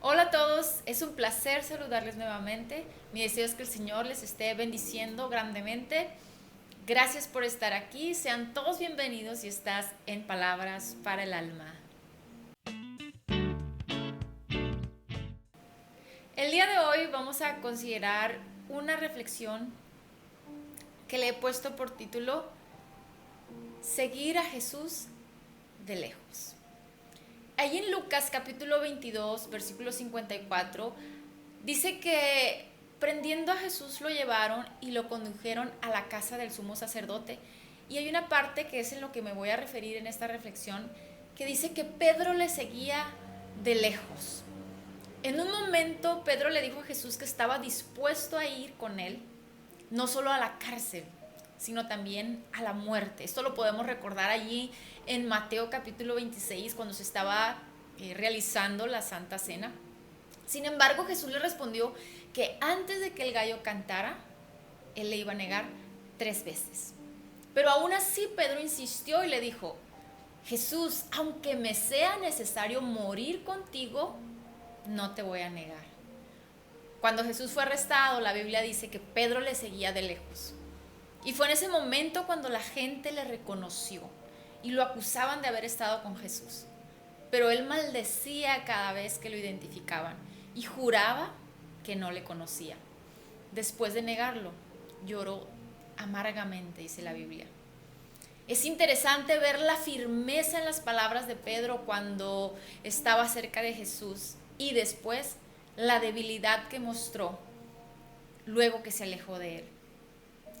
Hola a todos, es un placer saludarles nuevamente. Mi deseo es que el Señor les esté bendiciendo grandemente. Gracias por estar aquí, sean todos bienvenidos y estás en Palabras para el Alma. El día de hoy vamos a considerar una reflexión que le he puesto por título Seguir a Jesús de lejos. Allí en Lucas capítulo 22, versículo 54, dice que prendiendo a Jesús lo llevaron y lo condujeron a la casa del sumo sacerdote. Y hay una parte que es en lo que me voy a referir en esta reflexión, que dice que Pedro le seguía de lejos. En un momento Pedro le dijo a Jesús que estaba dispuesto a ir con él, no solo a la cárcel, sino también a la muerte. Esto lo podemos recordar allí en Mateo capítulo 26, cuando se estaba realizando la Santa Cena. Sin embargo, Jesús le respondió que antes de que el gallo cantara, él le iba a negar 3 veces. Pero aún así Pedro insistió y le dijo: Jesús, aunque me sea necesario morir contigo, no te voy a negar. Cuando Jesús fue arrestado, la Biblia dice que Pedro le seguía de lejos. Y fue en ese momento cuando la gente le reconoció y lo acusaban de haber estado con Jesús. Pero él maldecía cada vez que lo identificaban y juraba que no le conocía. Después de negarlo, lloró amargamente, dice la Biblia. Es interesante ver la firmeza en las palabras de Pedro cuando estaba cerca de Jesús y después la debilidad que mostró luego que se alejó de él.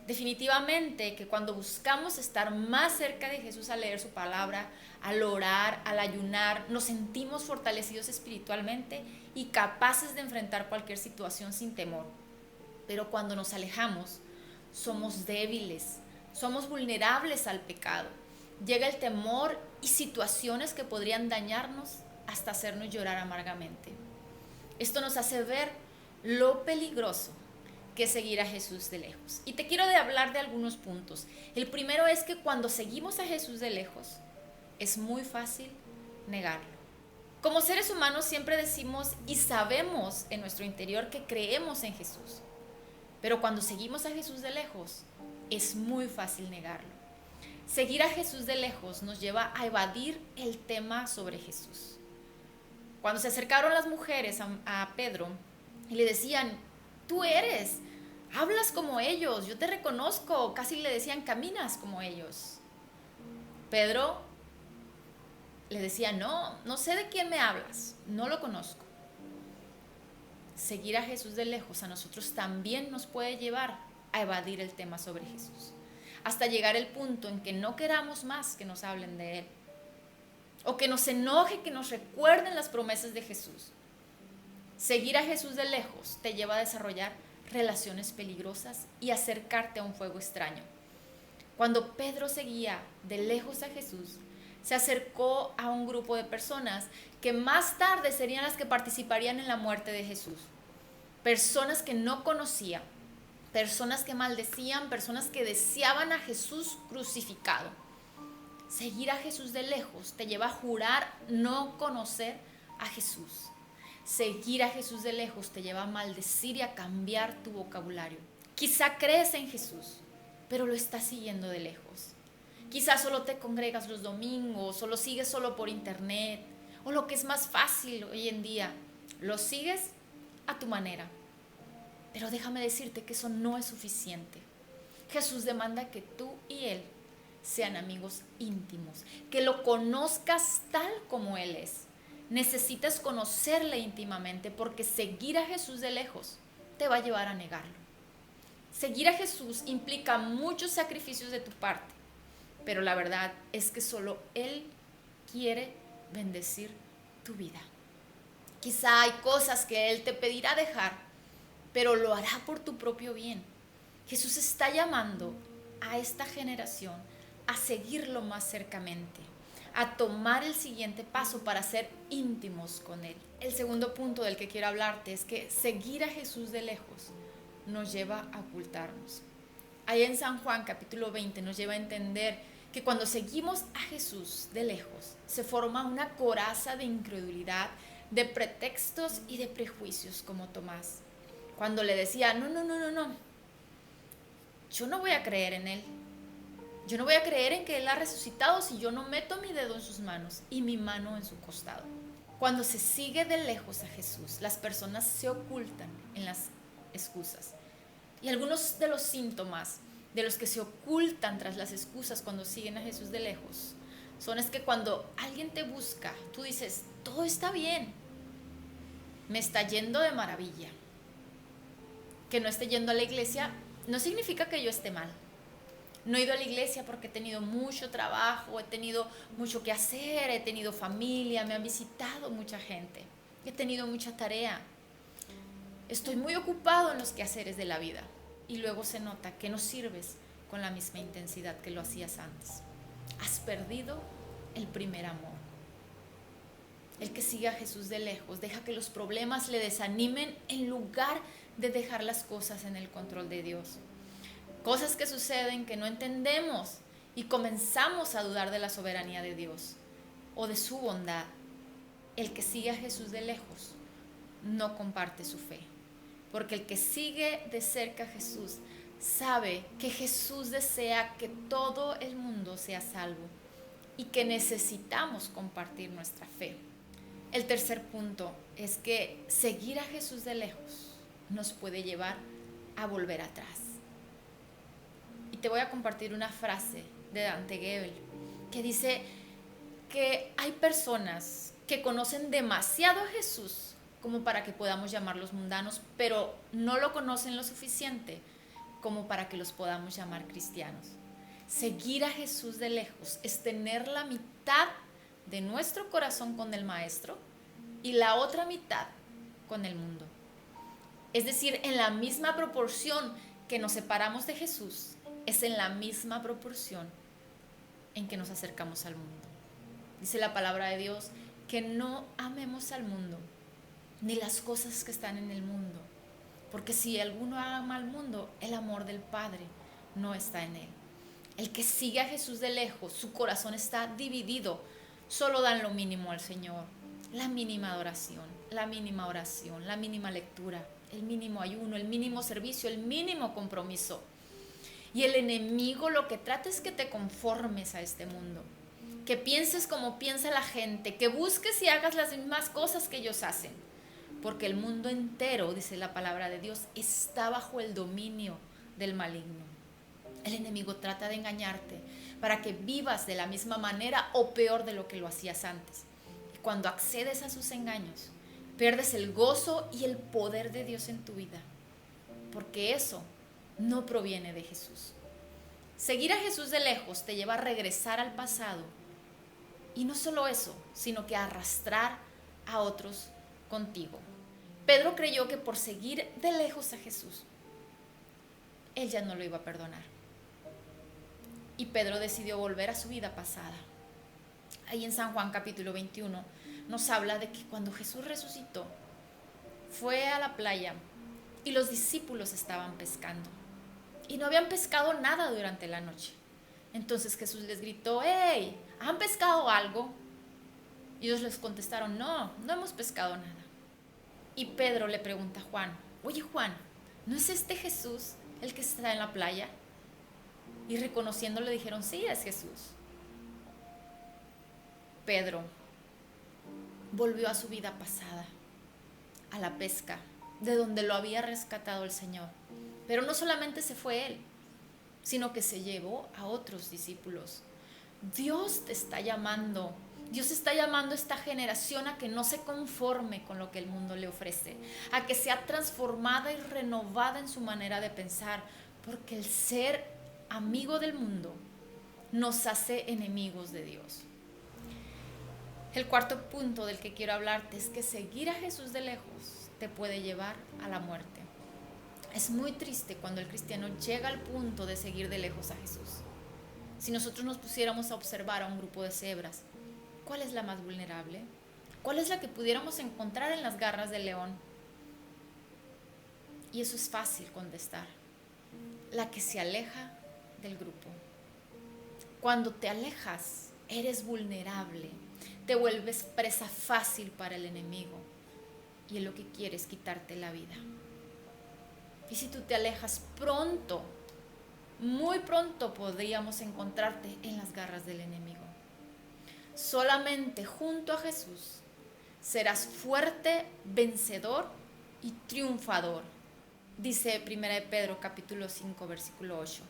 Definitivamente que cuando buscamos estar más cerca de Jesús al leer su palabra, al orar, al ayunar, nos sentimos fortalecidos espiritualmente y capaces de enfrentar cualquier situación sin temor. Pero cuando nos alejamos, somos débiles, somos vulnerables al pecado. Llega el temor y situaciones que podrían dañarnos hasta hacernos llorar amargamente. Esto nos hace ver lo peligroso que seguir a Jesús de lejos. Y te quiero hablar de algunos puntos. El primero es que cuando seguimos a Jesús de lejos, es muy fácil negarlo. Como seres humanos siempre decimos y sabemos en nuestro interior que creemos en Jesús. Pero cuando seguimos a Jesús de lejos, es muy fácil negarlo. Seguir a Jesús de lejos nos lleva a evadir el tema sobre Jesús. Cuando se acercaron las mujeres a Pedro y le decían: tú hablas como ellos, yo te reconozco, casi le decían: caminas como ellos. Pedro le decía: no sé de quién me hablas, no lo conozco. Seguir a Jesús de lejos a nosotros también nos puede llevar a evadir el tema sobre Jesús, hasta llegar el punto en que no queramos más que nos hablen de Él, o que nos enoje que nos recuerden las promesas de Jesús. Seguir a Jesús de lejos te lleva a desarrollar relaciones peligrosas y acercarte a un fuego extraño. Cuando Pedro seguía de lejos a Jesús, se acercó a un grupo de personas que más tarde serían las que participarían en la muerte de Jesús. Personas que no conocía, personas que maldecían, personas que deseaban a Jesús crucificado. Seguir a Jesús de lejos te lleva a jurar no conocer a Jesús. Seguir a Jesús de lejos te lleva a maldecir y a cambiar tu vocabulario. Quizá crees en Jesús, pero lo estás siguiendo de lejos. Quizá solo te congregas los domingos, o lo sigues solo por internet, o lo que es más fácil hoy en día, lo sigues a tu manera. Pero déjame decirte que eso no es suficiente. Jesús demanda que tú y Él sean amigos íntimos, que lo conozcas tal como Él es. Necesitas conocerle íntimamente, porque seguir a Jesús de lejos te va a llevar a negarlo. Seguir a Jesús implica muchos sacrificios de tu parte, pero la verdad es que solo Él quiere bendecir tu vida. Quizá hay cosas que Él te pedirá dejar, pero lo hará por tu propio bien. Jesús está llamando a esta generación a seguirlo más cercamente, a tomar el siguiente paso para ser íntimos con Él. El segundo punto del que quiero hablarte es que seguir a Jesús de lejos nos lleva a ocultarnos. Ahí en San Juan capítulo 20 nos lleva a entender que cuando seguimos a Jesús de lejos se forma una coraza de incredulidad de pretextos y de prejuicios como Tomás, cuando le decía, no, yo no voy a creer en Él. Yo no voy a creer en que Él ha resucitado si yo no meto mi dedo en sus manos y mi mano en su costado. Cuando se sigue de lejos a Jesús, las personas se ocultan en las excusas. Y algunos de los síntomas de los que se ocultan tras las excusas cuando siguen a Jesús de lejos es que cuando alguien te busca, tú dices, todo está bien, me está yendo de maravilla. Que no esté yendo a la iglesia no significa que yo esté mal. No he ido a la iglesia porque he tenido mucho trabajo, he tenido mucho que hacer, he tenido familia, me han visitado mucha gente, he tenido mucha tarea. Estoy muy ocupado en los quehaceres de la vida y luego se nota que no sirves con la misma intensidad que lo hacías antes. Has perdido el primer amor. El que sigue a Jesús de lejos deja que los problemas le desanimen en lugar de dejar las cosas en el control de Dios. Cosas que suceden que no entendemos y comenzamos a dudar de la soberanía de Dios o de su bondad. El que sigue a Jesús de lejos no comparte su fe, porque el que sigue de cerca a Jesús sabe que Jesús desea que todo el mundo sea salvo y que necesitamos compartir nuestra fe. El tercer punto es que seguir a Jesús de lejos nos puede llevar a volver atrás. Y te voy a compartir una frase de Dante Gebel que dice que hay personas que conocen demasiado a Jesús como para que podamos llamarlos mundanos, pero no lo conocen lo suficiente como para que los podamos llamar cristianos. Seguir a Jesús de lejos es tener la mitad de nuestro corazón con el Maestro y la otra mitad con el mundo. Es decir, en la misma proporción que nos separamos de Jesús, es en la misma proporción en que nos acercamos al mundo. Dice la palabra de Dios que no amemos al mundo, ni las cosas que están en el mundo, porque si alguno ama al mundo, el amor del Padre no está en él. El que sigue a Jesús de lejos, su corazón está dividido, solo dan lo mínimo al Señor, la mínima adoración, la mínima oración, la mínima lectura, el mínimo ayuno, el mínimo servicio, el mínimo compromiso. Y el enemigo lo que trata es que te conformes a este mundo, que pienses como piensa la gente, que busques y hagas las mismas cosas que ellos hacen, porque el mundo entero, dice la palabra de Dios, está bajo el dominio del maligno. El enemigo trata de engañarte para que vivas de la misma manera o peor de lo que lo hacías antes. Y cuando accedes a sus engaños, pierdes el gozo y el poder de Dios en tu vida, porque eso no proviene de Jesús. Seguir a Jesús de lejos te lleva a regresar al pasado, y no solo eso, sino que a arrastrar a otros contigo. Pedro creyó que por seguir de lejos a Jesús, él ya no lo iba a perdonar. Y Pedro decidió volver a su vida pasada. Ahí en San Juan capítulo 21 nos habla de que cuando Jesús resucitó, fue a la playa y los discípulos estaban pescando. Y no habían pescado nada durante la noche. Entonces Jesús les gritó, ¡hey! ¿Han pescado algo? Y ellos les contestaron, no hemos pescado nada. Y Pedro le pregunta a Juan, oye Juan, ¿no es este Jesús el que está en la playa? Y reconociéndolo dijeron, sí, es Jesús. Pedro volvió a su vida pasada, a la pesca, de donde lo había rescatado el Señor. Pero no solamente se fue él, sino que se llevó a otros discípulos. Dios te está llamando. Dios está llamando a esta generación a que no se conforme con lo que el mundo le ofrece, a que sea transformada y renovada en su manera de pensar, porque el ser amigo del mundo nos hace enemigos de Dios. El cuarto punto del que quiero hablarte es que seguir a Jesús de lejos te puede llevar a la muerte. Es muy triste cuando el cristiano llega al punto de seguir de lejos a Jesús. Si nosotros nos pusiéramos a observar a un grupo de cebras, ¿cuál es la más vulnerable? ¿Cuál es la que pudiéramos encontrar en las garras del león? Y eso es fácil contestar. La que se aleja del grupo. Cuando te alejas, eres vulnerable. te vuelves presa fácil para el enemigo y él lo que quiere es quitarte la vida. Y si tú te alejas pronto, muy pronto podríamos encontrarte en las garras del enemigo. Solamente junto a Jesús serás fuerte, vencedor y triunfador. Dice 1 de Pedro capítulo 5 versículo 8,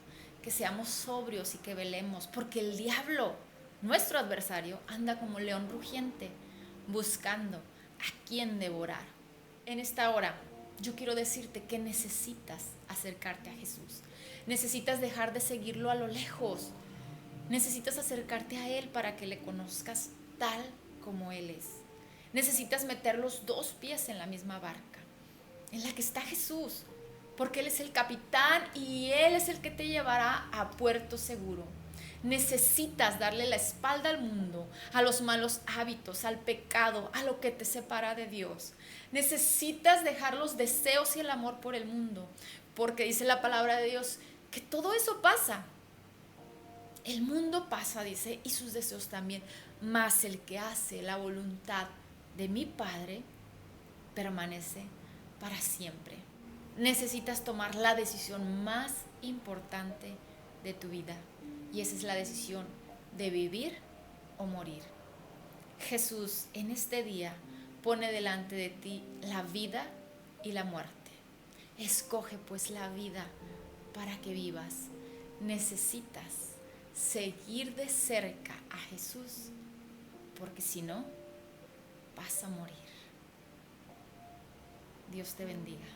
que seamos sobrios y que velemos, porque el diablo, nuestro adversario, anda como león rugiente, buscando a quien devorar. En esta hora, yo quiero decirte que necesitas acercarte a Jesús. Necesitas dejar de seguirlo a lo lejos. Necesitas acercarte a Él para que le conozcas tal como Él es. Necesitas meter los dos pies en la misma barca, en la que está Jesús, porque Él es el capitán y Él es el que te llevará a puerto seguro. Necesitas darle la espalda al mundo, a los malos hábitos, al pecado, a lo que te separa de Dios. Necesitas dejar los deseos y el amor por el mundo, porque dice la palabra de Dios que todo eso pasa. El mundo pasa, dice, y sus deseos también, mas el que hace la voluntad de mi Padre permanece para siempre. Necesitas tomar la decisión más importante de tu vida, y esa es la decisión de vivir o morir. Jesús en este día pone delante de ti la vida y la muerte. Escoge pues la vida para que vivas. Necesitas seguir de cerca a Jesús, porque si no, vas a morir. Dios te bendiga.